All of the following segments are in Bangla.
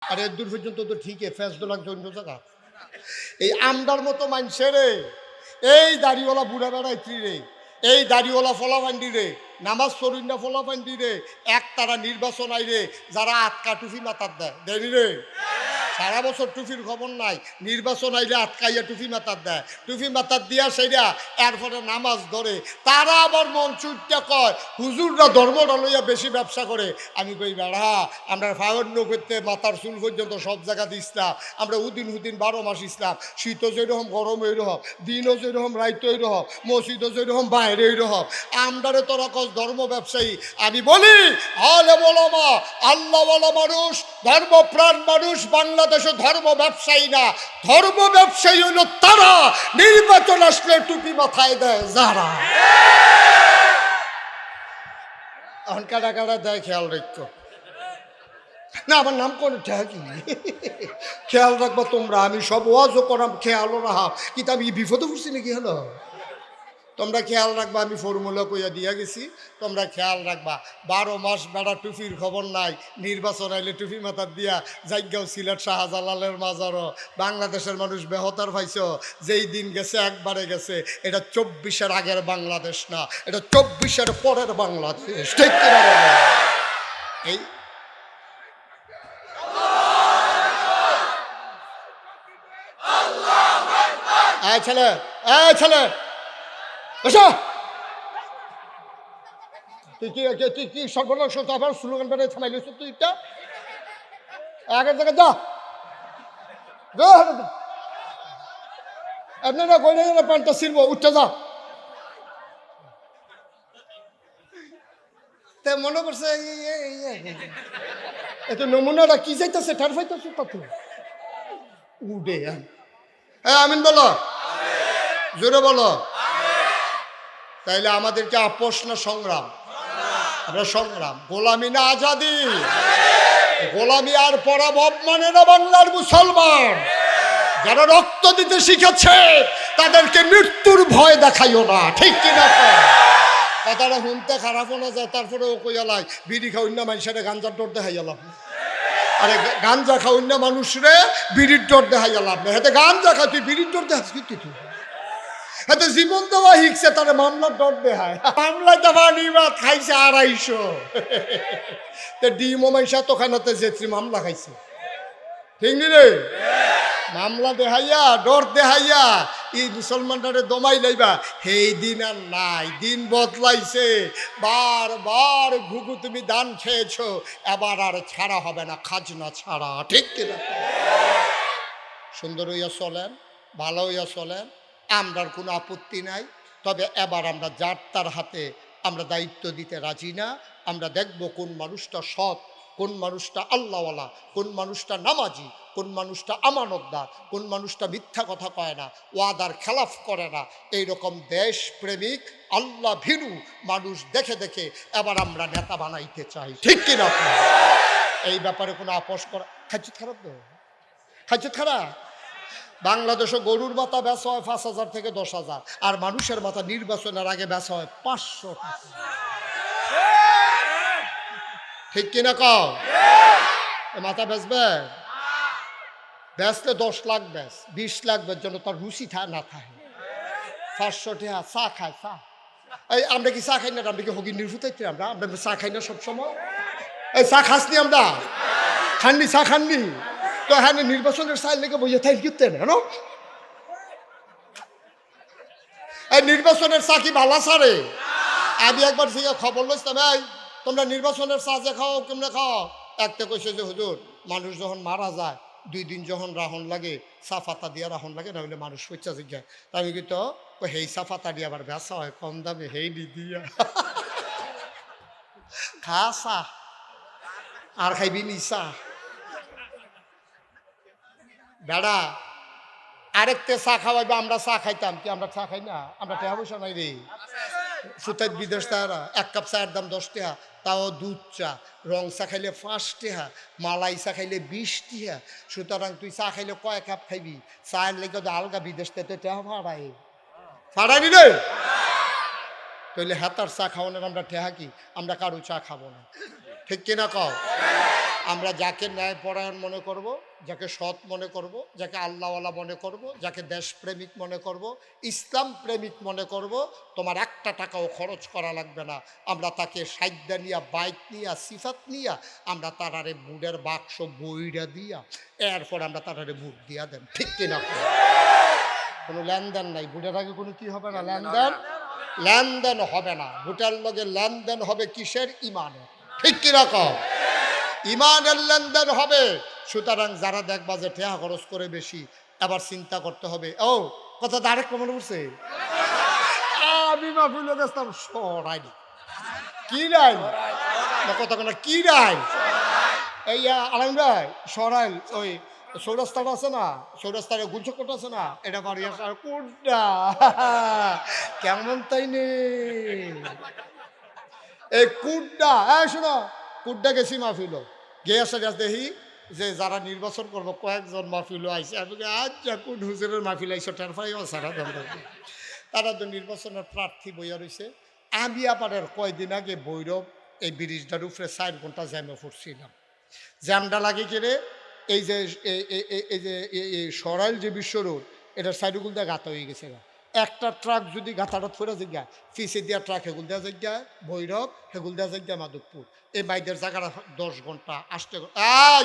আর এর দূর পর্যন্ত তো ঠিকই ফেসদো লাগছে অন্য জায়গা। এই আমদার মতো মানুষের রে, এই দাড়িওয়ালা বুড়া বেড়াইত্রী রে, এই দাড়িওয়ালা ফলাফান্ডি রে, নামাজ পড়ুন না ফলাফান্ডি রে, এক তারা নির্বাচন আইরে যারা আটকা টুফি মাথার দেয় দেয়নি রে। সারা বছর টুফির খবর নাই, নির্বাচন আইলে আটকাইয়া টুফি মাথার দেয়, টুফি মাথার দিয়া সেইরা এরপরে নামাজ ধরে। তারা আবার মন চুটটা কয় হুজুররা ধর্মটা লইয়া বেশি ব্যবসা করে। আমি কই বেড়া, আমরা ফাওয়ান্ন করতে মাথার চুল পর্যন্ত সব জায়গাতে ইসলাম। আমরা উদিন হুদিন 12 মাস ইসলাম, শীতও যেরকম গরম ওইরকম, দিনও যেরকম রাইত ওইরকম, মসজিদও যেরকম বাইরে ওইরকম। আমরারে তোরা কস ধর্ম ব্যবসায়ী। আমি বলি আলেম ওলামা আল্লাহওয়ালা মানুষ, ধর্মপ্রাণ মানুষ বাংলাদেশে ধর্ম ব্যবসায়ী না। ধর্ম ব্যবসায়ী হলো তারা নির্বাচন আসলে টুপি মাথায় দেয় যারা। এখন কাটা কাটা দেয়, খেয়াল রাখো না। আমার নাম করে কি খেয়াল রাখবো তোমরা। আমি সব ওয়াজও করাম, খেয়ালও রাখা। কিন্তু আমি বিপদে পড়ছি নাকি? হলো তোমরা খেয়াল রাখবা, আমি ফর্মুলা কইয়া দিয়া গেছি, তোমরা খেয়াল রাখবা। 12 মাস বেড়া টুপির খবর নাই, নির্বাচন আইলে টুপি মাথার দিয়া জায়গাও সিলেট শাহজালালের মাজারও। বাংলাদেশের মানুষ বেহতার পাইছ, যেই দিন গেছে একবারে গেছে। এটা 24-এর আগের বাংলাদেশ না, এটা 24-এর পরের বাংলাদেশ। ঠিক কিনা বলো? এই ছেলে, ছেলে বসো। তুই কি সর্বনাশ আবার স্লোগান বেড়ে থামাই লিস? তুই আগের জায়গায় যা, এমনি না কই না পানটা ছিড়ব, উঠতে যা। তে মনে করছে এত নমুনাটা কি যাইতেছে, ঠার ফাইতেছে কত উঠে। হ্যাঁ আমিন বলো, জোরে বলো। তাইলে আমাদেরকে আপোষ না সংগ্রাম? আমরা সংগ্রাম। গোলামি না আজাদি? গোলামি আর পরাভব মানে না বাংলার মুসলমান। যারা রক্ত দিতে শিখেছে তাদেরকে মৃত্যুর ভয় দেখাইও না। ঠিক কিনা? কথাটা শুনতে খারাপও না যায়, তারপরে ও কইয়ালাই বিড়ি খাওয়াই না মানুষের গাঞ্জার ডর দেখাইয়ালাম। আরে গাঞ্জা খাওয়াই না মানুষরে বিড়ির ডর দেখাইয়ালাম না। হাতে গাঞ্জা খা, তুই বিড়ির ডর দেখাস কি? তুই হাতে জীবন দেওয়া শিখছে, তারা মামলার ডর দেখায়। মামলায় তো নিবাদ খাইছে 250। ডিমো মাইসা তোখানাতে যেত্রী মামলা খাইছে। ঠিক নি রে? মামলা দেখাইয়া ডর দেখাইয়া এই মুসলমানটারে দমাই লাইবা, সেই দিন আর নাই। দিন বদলাইছে। বারবার ঘুঘু তুমি দান খেয়েছো, এবার আর ছাড়া হবে না, খাজনা ছাড়া। ঠিক কিনা? সুন্দর হইয়া চলেন, ভালো হইয়া চলেন, আমরার কোনো আপত্তি নাই। তবে এবার আমরা যার তার হাতে আমরা দায়িত্ব দিতে রাজি না। আমরা দেখব কোন মানুষটা সৎ, কোন মানুষটা আল্লাহওয়ালা, কোন মানুষটা নামাজি, কোন মানুষটা আমানতদার, কোন মানুষটা মিথ্যা কথা কয় না, ওয়াদার খেলাফ করে না। এইরকম দেশপ্রেমিক আল্লাহ ভীরু মানুষ দেখে দেখে এবার আমরা নেতা বানাইতে চাই। ঠিক কিনা? এই ব্যাপারে কোনো আপোষ করা খাইচুত খারাপ তো, খাইচুত খারাপ। বাংলাদেশে গরুর মাথা বেচা হয় 5,000 থেকে 10,000, আর মানুষের মাথা নির্বাচনের আগে বেচা হয় 500 টাকা। ঠিক কিনা কও? মাথা বেচবে? বেচলে 10 লাখ বেচ, 20 লাখ বেচ, যেন তার রুচি না থাকে। 500 টাকা চা খায়, চা। এই আমরা কি চা খাই না? আমরা কি হগি নির্ভুতাইতে? আমরা আমরা চা খাই না সবসময়? এই চা খাসনি আমরা? খাননি চা খাননি তো? হ্যাঁ, নির্বাচনের চাইল লেগে বইয়ে থাইল কিনতে না। এই নির্বাচনের চা কি ভালো সারে? আমি একবার থেকে খবর লইতাম, এই তোমরা নির্বাচনের চা যে খাও কেমনে খাও? একটা কইছে যে হুজুর, মানুষ যখন মারা যায় 2 দিন যখন রাহন লাগে, চা পাতা দিয়া রাহন লাগে, না হলে মানুষ পচা জিজ্ঞায়। তা আমি কিন্তু হেই চা পাতা দিয়ে আবার বেচা হয় কম দামে, হেই দিয়া খা চা, আর খাইবি নি চা বেড়া। আরেকটা চা খাওয়াইবে, আমরা চা খাইতাম কি? আমরা চা খাই না? আমরা টাকা পয়সা নাই রে। সুতাই বিদেশ তারা 1 কাপ চায়ের দাম 10 টাকা, তাও দুধ চা। রং চা খাইলে 5 টাকা, মালাই চা খাইলে 20 টাকা। সুতরাং তুই চা খাইলে কয় কাপ খাইবি? চায়ের লেগে তো আলগা বিদেশ থেকে টাকা ফাড়াই ফাড়াইবি রে। তাহলে হাতার চা খাওয়ানোর আমরা ঠেহা কি? আমরা কারো চা খাবো না। ঠিক কিনা কও? আমরা যাকে ন্যায়পরায়ণ মনে করব, যাকে সৎ মনে করব, যাকে আল্লাহওয়ালা মনে করব, যাকে দেশপ্রেমিক মনে করব, ইসলাম প্রেমিক মনে করব, তোমার একটা টাকাও খরচ করা লাগবে না। আমরা তাকে সাইদ্যা নিয়া, বাইক নিয়া, সিফাত নিয়া, আমরা তারারে বুড়ের বাক্স বইরা দিয়া, এরপর আমরা তারারে বুট দিয়া দেন। ঠিক কিনা? কোনো লেনদেন নাই, বুটের আগে কোনো কি হবে না, লেনদেন হবে না। বুটের লগে লেনদেন হবে কিসের? ইমানের। ঠিক কিরকম? ইমানের লেনদেন হবে। সুতরাং যারা দেখবা যে ঠেয়া খরচ করে বেশি, আবার চিন্তা করতে হবে। ও কথা ডাইরেক্ট মনে পড়ছে, আমি মাহফিলে গেছিলাম সরাইনি। কি রাই কথা কোনা কি রাই? এই আলম ভাই সরাইল ওই সৌরাস্তাটা আছে না, সৌরাস্তারে গুলচকট আছে না, এটা বাড়ি আসার কুড্ডা কেমন তাই নেই এই কুড্ডা। হ্যাঁ শোনো, কুড্ডা গেছি মাহফিল, গিয়ে আসা দেখি যে যারা নির্বাচন করবো কয়েকজন মাহফিল আইসে। আমি আচ্ছা কোন হুজুরের মাহফিল আইসো টের পাই সারা তারা তো নির্বাচনের প্রার্থী বইয়া রয়েছে। আমি আবার কয়দিন আগে বৈরব এই ব্রিজটার উপরে 4 ঘন্টা জ্যামে পড়ছিলাম। জ্যামটা লাগে কেড়ে এই যে এই যে সরাইল যে বিশ্ব রোড, এটার সাইডগুল দিয়ে গাঁথা হয়ে গেছে। একটা ট্রাক যদি গাঁথাটা ফেরা জায়গা, পিছিয়ে দিয়া ট্রাক হেগুল দেওয়া জায়গা ভৈরব, হেগুল দেওয়া জায়গা মাধবপুর। এই বাইদের জায়গাটা 10 ঘন্টা আসতে। এই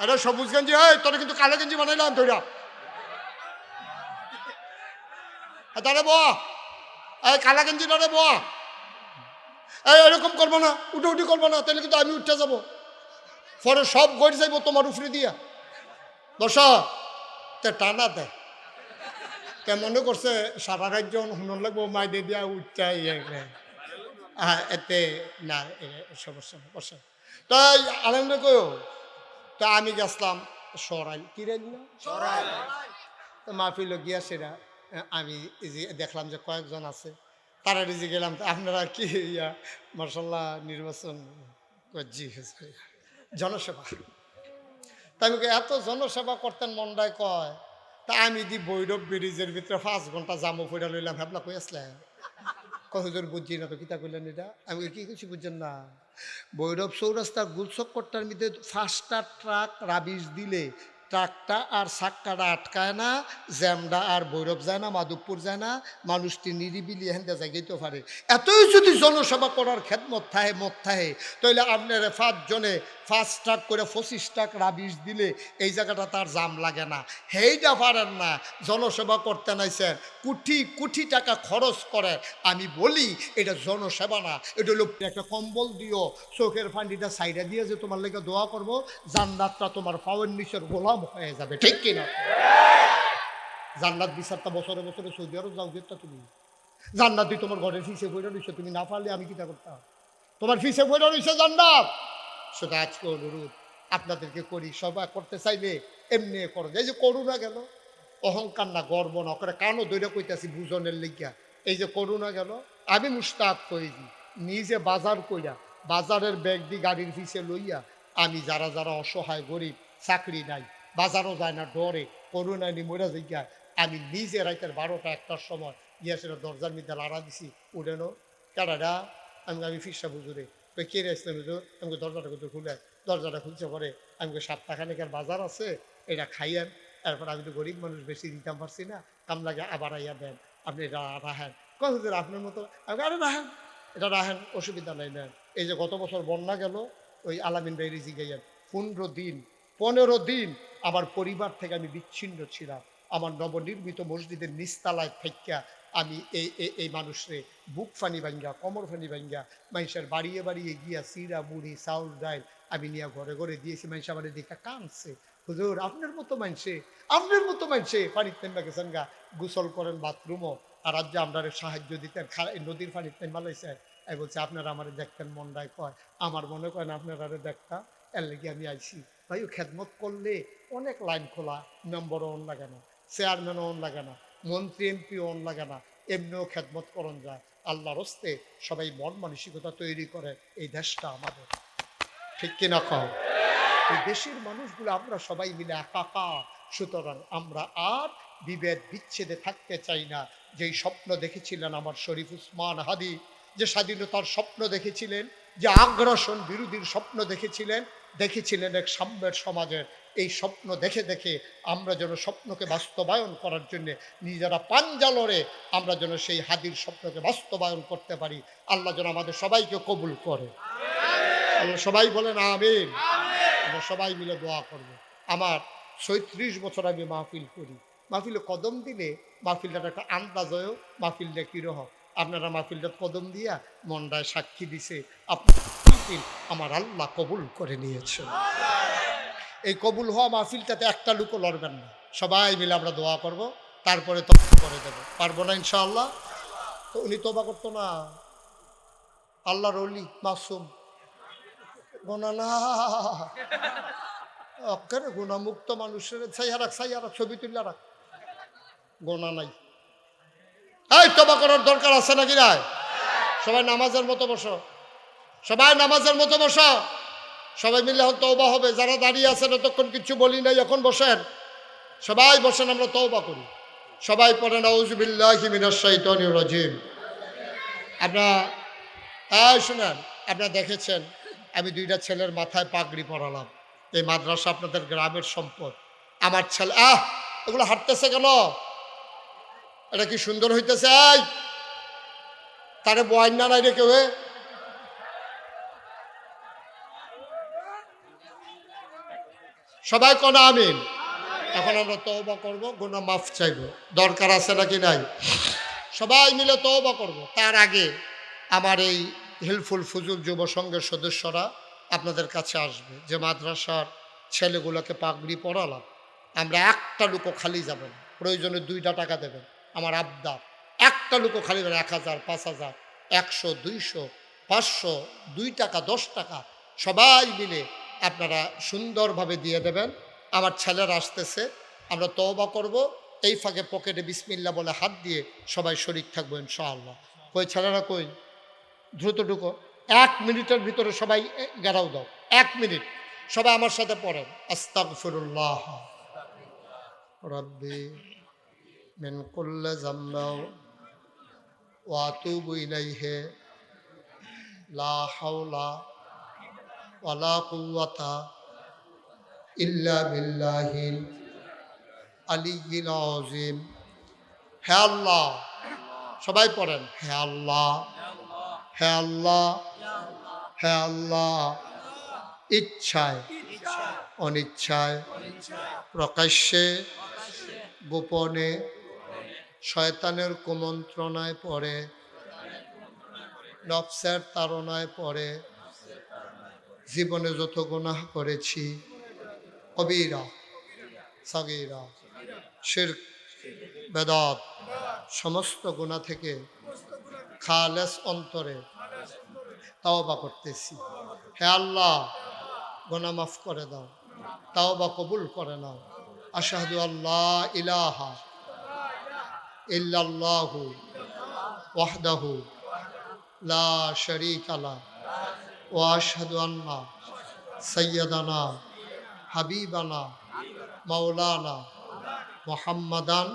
আরে সবুজ গেঞ্জি, এই তোরা কিন্তু কালো গেঞ্জি বানাইলাম ধৈরা তারে ব, এই কালা গেঞ্জি ধরে ব, এই এরকম করবো না, উঠি করবো না, তাহলে কিন্তু আমি উঠতে যাবো, পরে সব গড় যাইব তোমার উফরে দিয়া। বসা তে টানা দেয় তে মনে করছে সারা রাজ্য শুনন লাগবো মাইদে দিয়া উঠতে এতে না সমস্যা না। বসা তাই আনন্দ কয়ো তা আমি গেছিলাম সরাইল। কি রাইল না সরাইল, মাহফিল গিয়া সেরা আমি দেখলাম যে কয়েকজন আছে, তারা রিজি গেলাম। আপনারা কি ইয়া মার্শাল্লাহ নির্বাচন জি জনসেবা, তাই আমাকে এত জনসেবা করতেন মনটায় কয়। তা আমি দি বৈরব ব্রিজের ভিতরে 5 ঘন্টা জামো ফইরা লইলাম। হ্যাবলা কই আসলেন কতজন বুঝছি না তো কিতা কইলেন এটা, আমি কি কিছু বুঝছেন না। বৈরব চৌরাস্তার গুলচক্করটার মধ্যে 5টা ট্রাক রাবিশ দিলে ট্রাকটা আর সাক্কাটা আটকায় না, জ্যামডা আর ভৈরব যায় না, মাধবপুর যায় না, মানুষটি নিরিবিলি হেন্দা জায়গাইতে পারে। এতই যদি জনসেবা করার খেদমত থাহে মত থাহে, তাহলে আপনার 5 জনে 5 ট্রাক করে 25 ট্রাক রাবিশ দিলে এই জায়গাটা তার জাম লাগে না। হেইটা পারেন না, জনসেবা করতে নাইছেন, কোটি কোটি টাকা খরচ করে। আমি বলি এটা জনসেবা না, এটা হলো একটা কম্বল দিও, চোখের ফান্ডিটা সাইডে দিয়ে যে তোমার লেগে দোয়া করবো, জান্নাতটা তোমার পাওয়ের নিচের গোলাম হয়ে যাবে। ঠিক কিনা? জান্নাত বিচারটা বছরে বছরে সৌদি আরব যাও গেতা, তুমি জান্নাত দিয়ে তোমার ঘরের ফিসে বইটা রয়েছে, তুমি না পারলে আমি কিটা করতাম, তোমার ফিসে বইটা রয়েছে জান্নাত। সেটা আজকে অনুরোধ আপনাদেরকে করি, সবাই করতে চাইলে এমনি করো। এই যে করুণা গেল, অহংকার না গর্ব না করে, কানো দৈরা কইতাছি বুঝনের লিগিয়া। এই যে করুণা গেল, আমি মুস্তাক কইছি নিজে বাজার কইরা, বাজারের ব্যাগ দিয়ে গাড়ির ফিসে লইয়া আমি যারা যারা অসহায় গরিব, চাকরি নাই, বাজারও যায় না, ডরে করুণা নি মরা জিজ্ঞা, আমি নিজে রাইতের 12টা 1টার সময় গিয়াসের দরজার মধ্যে লাড়া দিছি, উঠেনো কেডাডা, আমি ফিসা বুঝুরে ওই কে আসলেন হুজুর, আমাকে দরজাটা কিন্তু খুলে, দরজাটা খুলছে পরে আমি 7 টাকানিকার বাজার আছে, এটা খাইয়েন। এরপর আমি তো গরিব মানুষ, বেশি দিতাম পারছি না, কামলাগে আবার আইয়া দেন, আপনি এটা রাহেন। কয় হুজুর আপনার মতো, আমি আরে রাহেন, এটা রাহেন, অসুবিধা নাই নেন। এই যে গত বছর বন্যা গেল, ওই আলামিন ভাই রিজি গাইয়েন 15 দিন আমার পরিবার থেকে আমি বিচ্ছিন্ন ছিলাম। আমার নবনির্মিত মসজিদের নিস্তালায় থেকে আমি এই মানুষরে বুক ফানি ভাঙ্গা, কমর ফানি ভাঙ্গা, মানুষের বাড়িয়ে বাড়িয়ে গিয়া চিরা মুড়ি চাউল ডাইল আমি নিয়ে ঘরে ঘরে দিয়েছি। মানুষ আমার দিকে কাঁদছে, হুজুর আপনার মতো মানুষে পানির তেমবা গেছেন গা, গোসল করেন বাথরুমও, আর আজ যে আমরা সাহায্য দিতেন, নদীর পানির তেম বালাইছে। আমি বলছি আপনারা আমার দেখতেন, মনটায় কয় আমার মনে কয় না আপনারা দেখতা, এর লেগে আমি আইছি। ভাই খেদমত করলে অনেক লাইন খোলা, মেম্বারও অন লাগে না, চেয়ারম্যানও অন লাগে না, মন্ত্রী এমপিও অন লাগে না, এমনিও খেদমত করন যায়। আল্লাহর হস্তে সবাই মন মানসিকতা তৈরি করে এই দেশটা আমাদের। ঠিক কিনা কও? এই দেশের মানুষগুলো আমরা সবাই মিলে একাকার। সুতরাং আমরা আর বিভেদ বিচ্ছেদে থাকতে চাই না। যেই স্বপ্ন দেখেছিলেন আমার শরীফ উসমান হাদি, যে স্বাধীনতার স্বপ্ন দেখেছিলেন, যে আগ্রাসন বিরোধীর স্বপ্ন দেখেছিলেন এক সাম্যের সমাজের। এই স্বপ্ন দেখে দেখে আমরা যেন স্বপ্নকে বাস্তবায়ন করার জন্য নিজেরা পাঞ্জা লড়ে আমরা যেন সেই হাদির স্বপ্নকে বাস্তবায়ন করতে পারি। আল্লাহ যেন আমাদের সবাইকে কবুল করে। আল্লাহ সবাই বলেন আমিন। আমরা সবাই মিলে দোয়া করব। আমার ৩৬ বছর আমি মাহফিল করি। মাহফিলে কদম দিলে মাহফিলটার একটা আন্দাজ হয়েও মাহফিলটা কীরকম। আপনারা মাহফিলটা কদম দিয়া মনটায় সাক্ষী দিছে আপনার মাহফিল আমার আল্লাহ কবুল করে নিয়েছে। এই কবুল হওয়া মাহফিলটাতে একটা লুকও লড়বেন না, সবাই মিলে আমরা দোয়া করব, তারপরে তো করে দেবো। পারবো না ইনশাআল্লাহ? তো উনি তোবা করতো না, আল্লাহর ওলি মাসুম, গোনা না অক্ষরে গুণামুক্ত মানুষের ছাইয়া রাখ ছবি তুলে রাখ, গোনা নাই। এই তোবা করার দরকার আছে নাকি নাই? সবাই নামাজের মতো বসো, সবাই নামাজের মতো বসো, সবাই মিলে এখন তওবা হবে। যারা দাঁড়িয়ে আছেন এতক্ষণ কিছু বলি নাই, এখন বসেন, সবাই বসেন, আমরা তওবা করি। সবাই পড়েন আউযু বিল্লাহি মিনাশ শাইতানির রাজিম। আপনারা শুনেন, আপনারা দেখেছেন আমি 2টা ছেলের মাথায় পাগড়ি পরালাম। এই মাদ্রাসা আপনাদের গ্রামের সম্পদ। আমার ছেলে এগুলো হাঁটতেছে কেন? এটা কি সুন্দর হইতেছে? তারে বয়ান না নাই রে কেউ? সবাই কোন আমিন। এখন আমরা তওবা করব, গুনাহ মাফ চাইব। দরকার আছে নাকি নাই? সবাই মিলে তওবা করব। তার আগে আমার এই হেল্পফুল ফুজুল যুব সংঘের সদস্যরা আপনাদের কাছে আসবে। যে মাদ্রাসার ছেলেগুলোকে পাগড়ি পরালাম, আমরা একটা লুকো খালি যাবে না, প্রয়োজনে 2টা টাকা দেবেন। আমার আবদার, একটা লুকো খালি যাবে, 1000, 5000, 100, 200, 500, 2 টাকা, 10 টাকা সবাই মিলে আপনারা সুন্দরভাবে দিয়ে দেবেন। আমার ছেলেরা আসতেছে, আমরা তওবা করব। এই ফাঁকে পকেটে বিসমিল্লাহ বলে হাত দিয়ে সবাই শরীক থাকবো ইনশাআল্লাহ। কই ছেলেরা কই? দ্রুত ঢুকো, 1 মিনিটের ভিতরে সবাই গেরাও দাও। 1 মিনিট সবাই আমার সাথে পড়েন। আস্তাগফিরুল্লাহ রাব্বি মিন কুল্লি যামবি ওয়া আতুবু ইলাইহি লা হাওলা ওয়ালা কুওয়াতা ইল্লা বিল্লাহিল আলিয়্যিল আযীম। হে আল্লাহ, সবাই পড়েন, হে আল্লাহ, হে আল্লাহ, হে আল্লাহ, ইচ্ছায় অনিচ্ছায় প্রকাশ্যে গোপনে শয়তানের কুমন্ত্রণায় পড়ে, নফসের তাড়নায় পড়ে জীবনে যত গুনাহ করেছি, কবিরা সাগীরা শিরক বেদাত সমস্ত গুনাহ থেকে খালেস অন্তরে তাওবা করতেছি। হে আল্লাহ, গুনাহ মাফ করে দাও, তাওবা কবুল করে নাও। আশহাদু আল্লা ইলাহা ইল্লাল্লাহু ওয়াহদাহু লা শারীকা লাহু ওয়া আশহাদু আন্না সাইয়্যিদানা হাবিবানা মাওলানা মুহাম্মাদান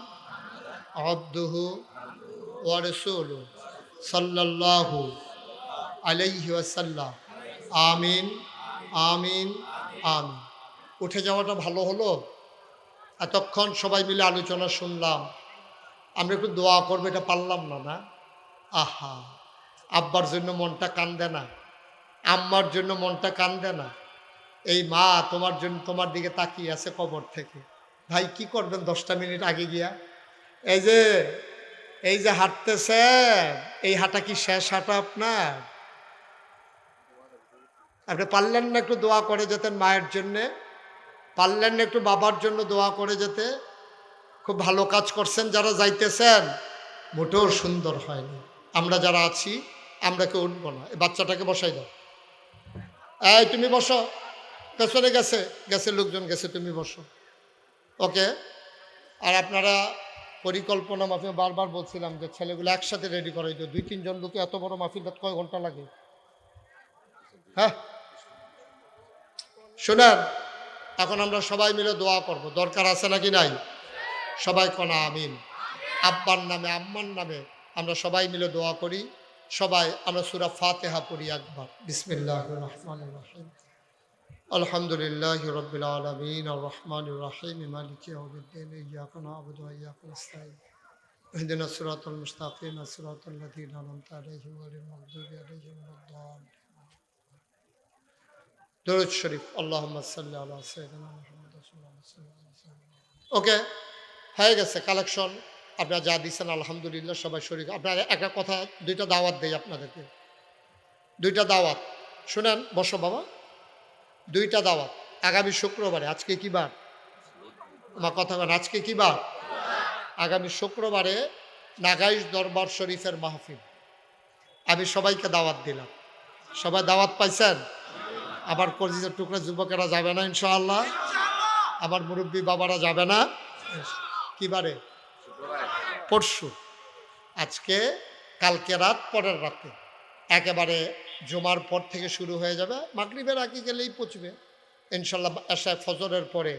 আবদুহু ওয়া রাসূলুহু সাল্লাল্লাহু আলাইহি ওয়াসাল্লাম। আমিন আমিন আমিন। উঠে যাওয়াটা ভালো হলো। এতক্ষণ সবাই মিলে আলোচনা শুনলাম, আমরা একটু দোয়া করবো, এটা পারলাম না। না আহা, আব্বার জন্য মনটা কান্দে না? আম্মার জন্য মনটা কান্দে না? এই মা তোমার জন্য, তোমার দিকে তাকিয়ে আছে কবর থেকে। ভাই কি করবেন 10টা মিনিট আগে গিয়া? এই যে হাঁটতেছেন, এই হাঁটা কি শেষ হাঁটা আপনার? আপনি পারলেন না একটু দোয়া করে যেতেন মায়ের জন্যে? পারলেন না একটু বাবার জন্য দোয়া করে যেতে? খুব ভালো কাজ করছেন যারা যাইতেছেন, মোটেও সুন্দর হয়নি। আমরা যারা আছি আমরা কেউ উঠবো না। এই বাচ্চাটাকে বসাই দাও। এই তুমি বসো, পেছনে গেছে লোকজন গেছে, তুমি বসো। ওকে। আর আপনারা পরিকল্পনা মাফিক বারবার বলছিলাম যে ছেলেগুলো একসাথে রেডি করাই দিও। 2-3 জন লোকে এত বড় মাহফিলটা কয় ঘন্টা লাগে? হ্যাঁ শুনেন, এখন আমরা সবাই মিলে দোয়া করব। দরকার আছে নাকি নাই? সবাই কোনা আমিন। আব্বার নামে আম্মার নামে আমরা সবাই মিলে দোয়া করি। সবাই আমরা সূরা ফাতিহা পড়ি একবার। বিসমিল্লাহির রহমানির রহিম। আলহামদুলিল্লাহি রাব্বিল আলামিন আর রহমানির রহিম মালিকি ইয়াউমিদ্দিন ইয়্যাকা না'বুদু ওয়া ইয়্যাকা নাস্তাঈন ইহদিনাস সিরাতাল মুস্তাকিম সিরাতাল লাযীনা আন'আমতা আলাইহিম গায়রিল মাগদুবি আলাইহিম ওয়ালাদ-দাল্লিন। দরুদ শরীফ। আল্লাহুম্মা সাল্লি আলা সাইয়্যিদিনা মুহাম্মাদ সাল্লাল্লাহু আলাইহি ওয়াসাল্লাম। ওকে, হয়ে গেছে কালেকশন। আপনারা যা দিচ্ছেন আলহামদুলিল্লাহ, সবাই শরীর। আপনারা একটা কথা, দুইটা দাওয়াত দেই আপনাদেরকে, দুইটা দাওয়াত শুনেন। বসো বাবা। দুইটা দাওয়াত আগামী শুক্রবারে। আজকে কি বার? আমার কথা বলেন, আজকে কি বার? আগামী শুক্রবারে নাগাইশ দরবার শরীফের মাহফিল। আমি সবাইকে দাওয়াত দিলাম। সবাই দাওয়াত পাইছেন? আবার কলিজার টুকরা যুবকেরা যাবে না ইনশাআল্লাহ? আমার মুরব্বী বাবারা যাবে না? কি বারে? পরশু। আজকে, কালকে রাত, পরের রাতে একেবারে জুমার পর থেকে শুরু হয়ে যাবে। মাগরিবের আগে গেলেই পৌঁছবে ইনশাল্লাহ। এশায় ফজরের পরে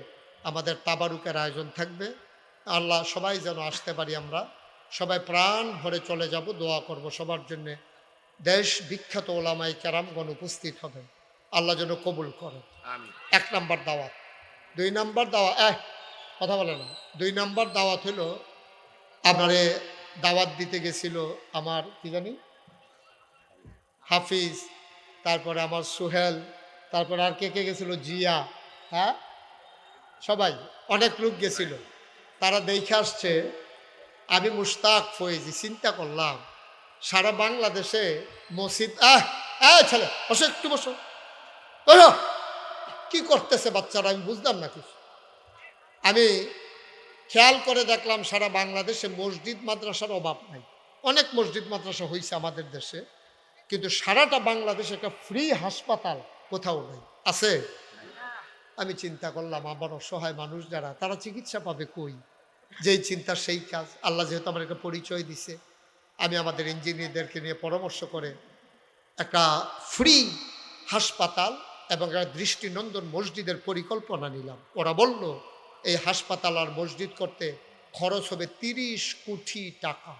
আমাদের তাবারুকের আয়োজন থাকবে। আল্লাহ সবাই যেন আসতে পারি। আমরা সবাই প্রাণ ভরে চলে যাব, দোয়া করব সবার জন্যে। দেশ বিখ্যাত ওলামাই কেরামগণ উপস্থিত হবেন, আল্লাহ যেন কবুল করেন। এক নাম্বার দাওয়াত। দুই নাম্বার দাওয়াত, কথা বলে না। দুই নাম্বার দাওয়াত হলো, আমারে দাওয়াত দিতে গেছিল আমার কি জানি হাফিজ, তারপরে আমার সোহেল, তারপরে আর কে কে গেছিল, জিয়া, হ্যাঁ সবাই, অনেক লোক গেছিল। তারা দেখে আসছে। আমি মুশতাক ফয়েজি চিন্তা করলাম, সারা বাংলাদেশে মসজিদ, ছেলে বসো, একটু বসো, কি করতেছে বাচ্চারা আমি বুঝলাম না কিছু। আমি খেয়াল করে দেখলাম সারা বাংলাদেশে মসজিদ মাদ্রাসার অভাব নাই। অনেক মসজিদ মাদ্রাসা হয়েছে আমাদের দেশে, কিন্তু সারাটা বাংলাদেশে একটা ফ্রি হাসপাতাল কোথাও নেই। আছে? আমি চিন্তা করলাম, আবার অসহায় মানুষ যারা, তারা চিকিৎসা পাবে কই? যেই চিন্তা সেই কাজ। আল্লাহ যেহেতু আমার একটা পরিচয় দিছে, আমি আমাদের ইঞ্জিনিয়ারদেরকে নিয়ে পরামর্শ করে একটা ফ্রি হাসপাতাল এবং একটা দৃষ্টিনন্দন মসজিদের পরিকল্পনা নিলাম। ওরা বলল এই হাসপাতাল আর মসজিদ করতে খরচ হবে 30 কোটি টাকা।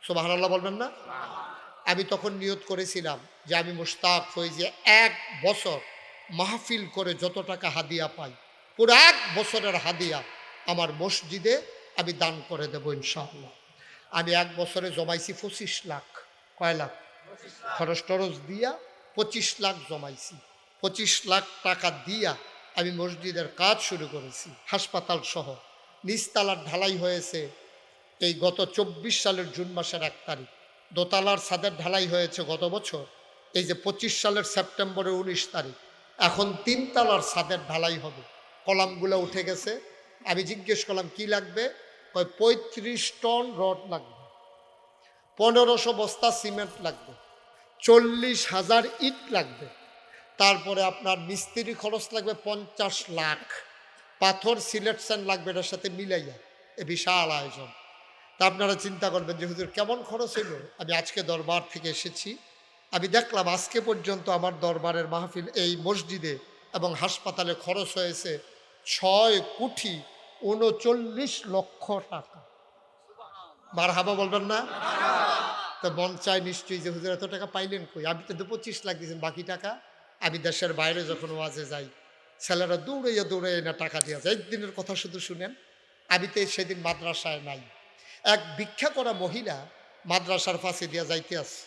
সুবহানাল্লাহ বলবেন না? আমি তখন নিয়ত করেছিলাম যে আমি মুশতাক ফয়েজি 1 বছর মাহফিল করে যত টাকা হাদিয়া পাই, পুরো 1 বছরের হাদিয়া আমার মসজিদে আমি দান করে দেব ইনশাআল্লাহ। আমি 1 বছরে জমাইছি 25 লাখ। কয় লাখ? খরচ টরচ দিয়া 25 লাখ জমাইছি। 25 লাখ টাকা দিয়া আমি মসজিদের কাজ শুরু করেছি, হাসপাতাল সহ। নিচতলার ঢালাই হয়েছে এই গত 24 সালের জুন মাসের 1 তারিখ। দোতলার ছাদের ঢালাই হয়েছে গত বছর এই যে 25 সালের সেপ্টেম্বরের 19 তারিখ। এখন 3 তলার ছাদের ঢালাই হবে। কলামগুলো উঠে গেছে। আমি জিজ্ঞেস করলাম কি লাগবে? 35 টন রড লাগবে, 1500 বস্তা সিমেন্ট লাগবে, 40,000 ইট লাগবে, তারপরে আপনার মিস্ত্রি খরচ লাগবে 50 লাখ, পাথর সিলেকশন লাগবে এটার সাথে মিলাইয়া। এ বিশাল আয়োজন। তা আপনারা চিন্তা করবেন যে হুজুর কেমন খরচ হইল। আমি আজকে দরবার থেকে এসেছি, আমি দেখলাম আজকে পর্যন্ত আমার দরবারের মাহফিল এই মসজিদে এবং হাসপাতালে খরচ হয়েছে 6,39,00,000 টাকা। মারহাবা বলবেন না? তো মন চায় নিশ্চয়ই যে হুজুর এত টাকা পাইলেন কই? আমি তো 25 লাখ দিয়েছেন, বাকি টাকা? আমি দেশের বাইরে যখন ওয়াজে যাই, ছেলেরা দৌড়াইয়া দৌড়াইয়া না টাকা দিয়ে যায়। একদিনের কথা শুধু শুনেন, আমি তো সেদিন মাদ্রাসায় নাই। এক ভিক্ষা করা মহিলা মাদ্রাসার পাশে দিয়া যাইতে আছে,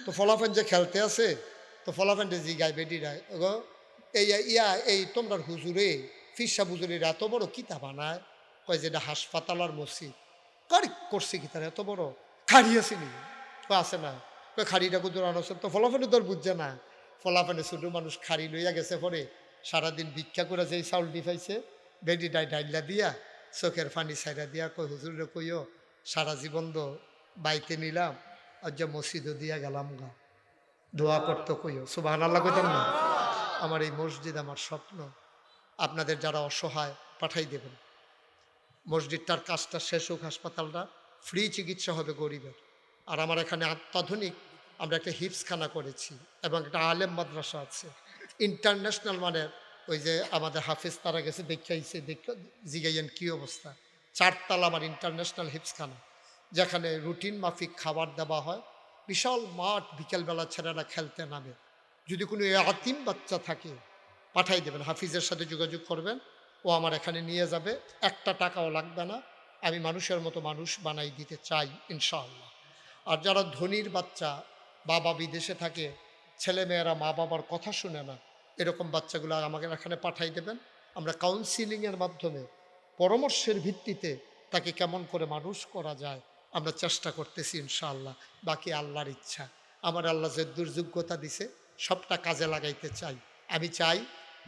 তো ফলাফেন যে খেলতে আছে, তো ফলাফেনটা জিগায় বেডিরা, এই তোমরা হুজুরে ফিসা হুজুরের এত বড় কিতা বানায়? কয় যেটা হাসপাতাল আর মসজিদ। করছে কি তার এত বড়? খাড়ি আসেনি? আছে না? খাড়িটা কুদুর আনছেন, তো ফলাফেনে তোর বুঝছে না। ফলাফেনে ছোট মানুষ খাড়ি লইয়া গেছে, পরে সারাদিন ভিক্ষা করে যেই চাউলটি পাইছে বেডি ডাইলা দিয়া চোখের পানি ছাইরা দিয়া কই হুজুরে কইও সারা জীবন তো বাইতে নিলাম, আর যে মসজিদও দিয়া গেলাম গা, দোয়া করতে কইও। সুবহানাল্লাহ কইতাম না? আমার এই মসজিদ আমার স্বপ্ন। আপনাদের যারা অসহায় পাঠাই দেবেন। মসজিদটার কাজটা শেষ হোক, হাসপাতালটা ফ্রি চিকিৎসা হবে গরিবের। আর আমার এখানে অত্যাধুনিক আমরা একটা হিপসখানা করেছি এবং একটা আলেম মাদ্রাসা আছে ইন্টারন্যাশনাল মানের। ওই যে আমাদের হাফিজ তারা গেছে দেখাইছে, জিগাইয়েন কী অবস্থা। 4 তলা আমার ইন্টারন্যাশনাল হিপসখানা, যেখানে রুটিন মাফিক খাবার দেওয়া হয়, বিশাল মাঠ, বিকেলবেলা ছেলেরা খেলতে নামে। যদি কোনো আতিম বাচ্চা থাকে পাঠাই দেবেন, হাফিজের সাথে যোগাযোগ করবেন, ও আমার এখানে নিয়ে যাবে, একটা টাকাও লাগবে না। আমি মানুষের মতো মানুষ বানাই দিতে চাই ইনশাআল্লাহ। আর যারা ধনীর বাচ্চা, বাবা বিদেশে থাকে, ছেলেমেয়েরা মা বাবার কথা শুনে না, এরকম বাচ্চাগুলো আমাকে এখানে পাঠাই দেবেন। আমরা কাউন্সিলিংয়ের মাধ্যমে পরামর্শের ভিত্তিতে তাকে কেমন করে মানুষ করা যায় আমরা চেষ্টা করতেছি ইনশাআল্লাহ। বাকি আল্লাহর ইচ্ছা। আমার আল্লাহ যে দুর্যোগ্যতা দিছে সবটা কাজে লাগাইতে চাই। আমি চাই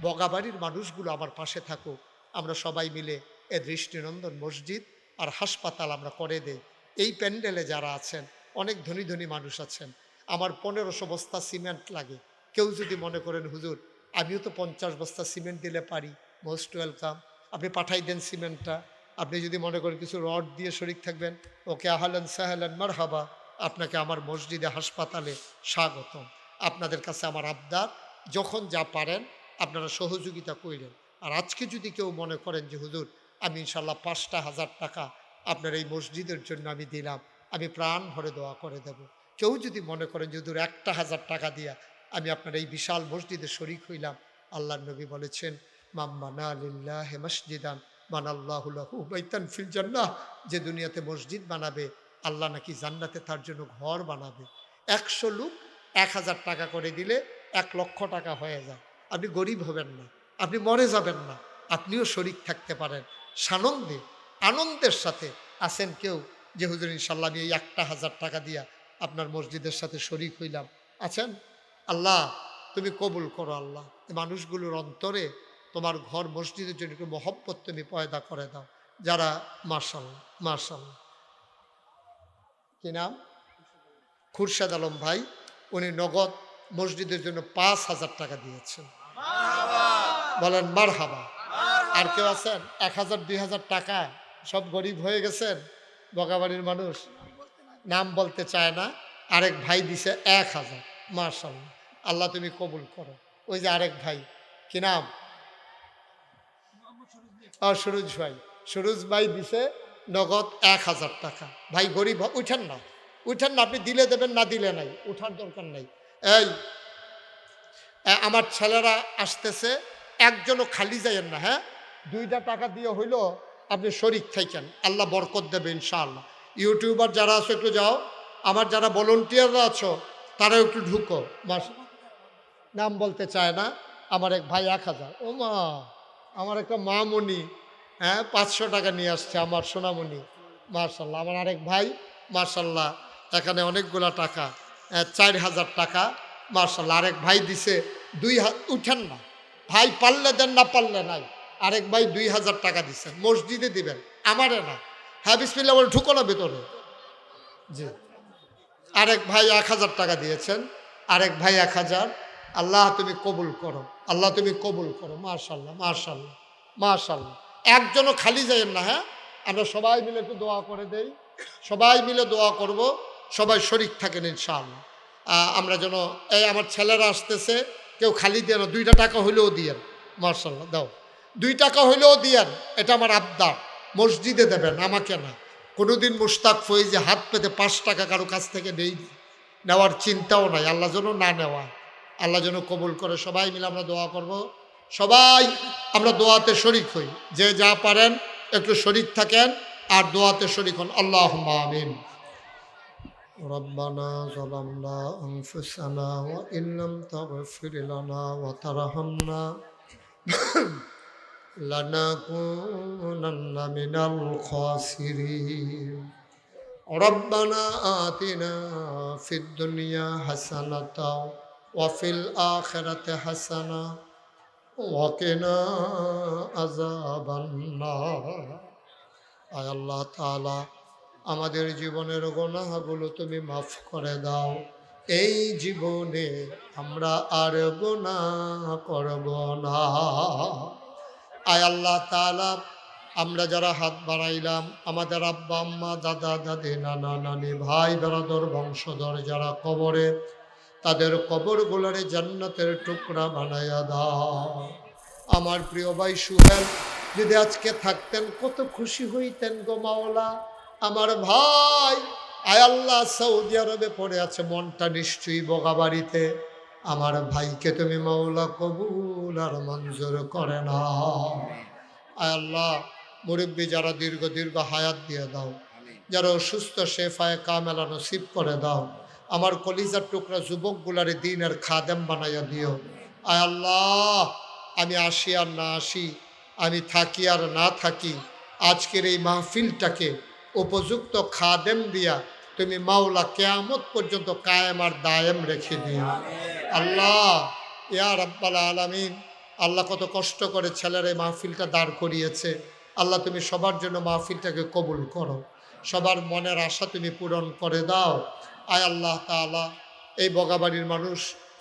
বগাবাড়ির মানুষগুলো আমার পাশে থাকুক। আমরা সবাই মিলে এ দৃষ্টিনন্দন মসজিদ আর হাসপাতাল আমরা করে দেই। এই প্যান্ডেলে যারা আছেন অনেক ধনী ধনী মানুষ আছেন। আমার 1500 বস্তা সিমেন্ট লাগে। কেউ যদি মনে করেন হুজুর আমিও তো 50 বস্তা সিমেন্ট দিলে পারি, মোস্ট ওয়েলকাম। আপনি পাঠাই দেন সিমেন্টটা। আপনি যদি মনে করেন কিছু রড দিয়ে শরিক থাকবেন, ওকে আহলান সাহলান মারহাবা, আপনাকে আমার মসজিদে হাসপাতালে স্বাগতম। আপনাদের কাছে আমার আবদার, যখন যা পারেন আপনারা সহযোগিতা করেন। আর আজকে যদি কেউ মনে করেন যে হুজুর আমি ইনশাল্লাহ 5,000 টাকা আপনার এই মসজিদের জন্য আমি দিলাম, আমি প্রাণ ভরে দোয়া করে দেব। কেউ যদি মনে করেন যে হুজুর 1,000 টাকা দিয়া আমি আপনার এই বিশাল মসজিদে শরিক হইলাম, আল্লাহর নবী বলেছেন মাম্মানা লিল্লাহি মসজিদান বানাল্লাহু লাহু বাইতান ফিল জান্নাহ, যে দুনিয়াতে মসজিদ বানাবে আল্লাহ নাকি জান্নাতে তার জন্য ঘর বানাবে। 100 লোক 1,000 টাকা করে দিলে 1,00,000 টাকা হয়ে যায়। আপনি গরিব হবেন না, আপনি মরে যাবেন না, আপনিও শরিক থাকতে পারেন সানন্দে, আনন্দের সাথে। আসেন কেউ যে হুজুর ইনশাল্লাহ আমি এই 1,000 টাকা দিয়া আপনার মসজিদের সাথে শরিক হইলাম, আছেন? আল্লাহ তুমি কবুল করো। আল্লাহ এই মানুষগুলোর অন্তরে তোমার ঘর মসজিদের জন্য একটু মহব্বত তুমি পয়দা করে দাও। যারা মার্শাল্লাহ মার্শাল্লাহ, কি নাম? খুরশেদ আলম ভাই, উনি নগদ মসজিদের জন্য 5,000 টাকা দিয়েছেন। বলেন মারহাবা। আর কেউ আছেন 1,000 2,000 টাকা? সব গরিব হয়ে গেছেন বগাবাড়ির মানুষ, নাম বলতে চায় না। আরেক ভাই দিছে 1,000। মার্শাল্লাহ, আল্লাহ তুমি কবুল করো। ওই যে আরেক ভাই, কি নাম? সুরুজ ভাই, সুরুজ ভাই দিছে নগদ 1,000 টাকা। ভাই গরিব, উঠেন না উঠেন না, আপনি দিলে দেবেন, না দিলে নাই, উঠার দরকার নাই। এই আমার ছেলেরা আসতেছে, একজনও খালি যাইয়েন না, হ্যাঁ? 2টা টাকা দিয়ে হইল আপনি শরিক থাকেন, আল্লাহ বরকত দেবে ইনশাআল্লাহ। ইউটিউবার যারা আছো একটু যাও, আমার যারা ভলেন্টিয়াররা আছো তারাও একটু ঢুকো। নাম বলতে চায় না। আমার এক ভাই 1,000। ও মা, আমার একটা মামনি, হ্যাঁ 500 টাকা নিয়ে আসছে, আমার সোনামণি। মার্শাল্লাহ। আমার আরেক ভাই মার্শাল্লাহ এখানে অনেকগুলা টাকা, 4,000 টাকা। মার্শাল্লাহ। আরেক ভাই দিছে 2,000। উঠেন না ভাই, পারলে দেন, না পারলে নাই। আরেক ভাই 2,000 টাকা দিছে, মসজিদে দিবেন, আমারে না। হ্যাঁ বিসমিল্লাহ বলে ঢুকো না ভেতরে। জি। আরেক ভাই 1,000 টাকা দিয়েছেন, আরেক ভাই 1,000। আল্লাহ তুমি কবুল করো, আল্লাহ তুমি কবুল করো। মাশাল্লাহ মাশাল্লাহ মাশাল্লাহ। একজনও খালি যাইয়েন না, হ্যাঁ? আমরা সবাই মিলে একটু দোয়া করে দেই, সবাই মিলে দোয়া করব, সবাই শরিক থাকেন ইনশাআল্লাহ। আমরা যেন, এই আমার ছেলেরা আসতেছে, কেউ খালি দিয়ে না, 2টা টাকা হইলেও দিয়েন। মাশাল্লাহ দাও, 2 টাকা হইলেও দিয়েন, এটা আমার আবদার। মসজিদে দেবেন, আমাকে না। কোনোদিন মুশতাক ফয়েজে হাত পেতে 5 টাকা কারো কাছ থেকে নেওয়ার চিন্তাও নাই। আল্লাহ যেন না নেওয়া, আল্লাহ যেন কবুল করে। সবাই মিলে আমরা দোয়া করব, সবাই আমরা দোয়াতে শরিক হই। যে যা পারেন একটু শরিক থাকেন আর দোয়াতে শরিক হন। আল্লাহুম্মা আমিন। রব্বানা যালামনা আনফুসানা ওয়া ইল্লাম তাগফির লানা ওয়া তারহামনা লানাকুনান্না মিনাল খাসিরিন। রব্বানা আতিনা ফিদ দুনিয়া হাসানাতাও ওয়া ফিল আখিরাতি হাসানা ওয়া কিনা আযাবান নার। আয় আল্লাহ তাআলা, আমাদের জীবনের গুনাহগুলো তুমি মাফ করে দাও। এই জীবনে আমরা আর গুনাহ করব না। আয় আল্লাহ তাআলা, আমরা যারা হাত বাড়াইলাম, আমাদের আব্বা আম্মা দাদা দাদি নানা নানি ভাই বেরাদর বংশধর যারা কবরে, তাদের কবরগুলোরে জান্নাতের টুকরা বানাইয়া দাও। আমার প্রিয় ভাই সুহেল যদি আজকে থাকতেন কত খুশি হইতেন গো মাওলা। আমার ভাই আয় আল্লাহ সৌদি আরবে পড়ে আছে, মনটা নিশ্চয়ই বগাবাড়িতে। আমার ভাইকে তুমি মাওলা কবুল আর মঞ্জুর করে না। আয় আল্লাহ মুরব্বী যারা দীর্ঘ দীর্ঘ হায়াত দিয়ে দাও, যারা অসুস্থ শেফায়ে কামেলা নসিব করে দাও। আমার কলিজার টুকরা যুবকগুলারে দিনের খাদেম বানাইয়া দিও। আয় আল্লাহ আমি আসি আর না আসি, আমি থাকি আর না থাকি, আজকের এই মাহফিলটাকে উপযুক্ত খাদেম দিয়া তুমি মাওলা কেয়ামত পর্যন্ত কায়েম আর দায়েম রেখে দিও। আল্লাহ ইয়া রাব্বাল আলামিন, আল্লাহ কত কষ্ট করে ছেলের এই মাহফিলটা দাঁড় করিয়েছে। আল্লাহ তুমি সবার জন্য মাহফিলটাকে কবুল করো, সবার মনের আশা তুমি পূরণ করে দাও। আয় আল্লাহ তাআলা এই বগাবাড়ির মানুষ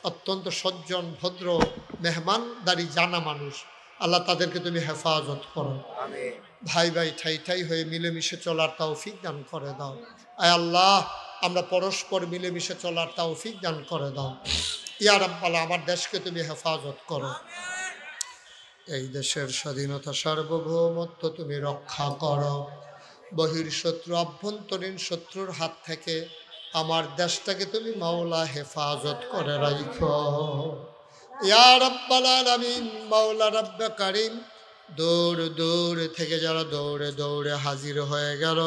অত্যন্ত সজ্জন ভদ্র মেহমানদারি জানা মানুষ, আল্লাহ তাদেরকে তুমি হেফাজত করো। ভাই ভাই ঠাই ঠাই হয়ে মিলেমিশে চলার তৌফিক দান করে দাও। আয় আল্লাহ আমরা পরস্পর মিলেমিশে চলার তৌফিক দান করে দাও। ইয়া রাব্বাল আমার দেশকে তুমি হেফাজত করো, এই দেশের স্বাধীনতা সার্বভৌমত্ব তুমি রক্ষা করো। বহির্শত্রু অভ্যন্তরীণ শত্রুর হাত থেকে আমার দেশটাকে তুমি মাওলা হেফাজত করে রাখো। ইয়া রাব্বাল আলামিন মাওলা রব্বে কারীম, দূর দূর থেকে যারা দৌড়ে দৌড়ে হাজির হয়ে গেল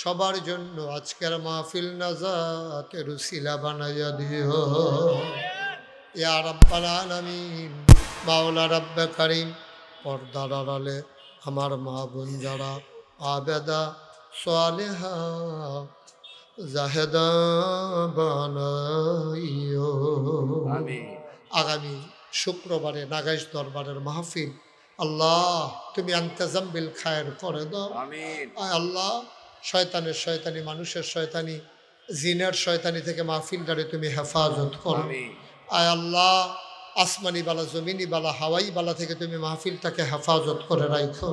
সবার জন্য আজকের মাহফিল নাজাতের উসিলা বানাইয়া দিও। ইয়া রাব্বাল আলামিন মাওলা রব্বে কারীম, পর্দার আড়ালে আমার মা বোন যারা আবেদা সালেহা জাহেদা বানাইও। আগামী শুক্রবারে নাগাইশ দরবারের মাহফিল আল্লাহ তুমি আন্তাজাম বিল খায়ের করে দাও। আয় আল্লাহ শয়তানের শয়তানি, মানুষের শয়তানি, জিনের শয়তানি থেকে মাহফিলটারে তুমি হেফাজত করো। আয় আল্লাহ আসমানি বালা, জমিনি বালা, হাওয়াই বালা থেকে তুমি মাহফিলটাকে হেফাজত করে রাখো।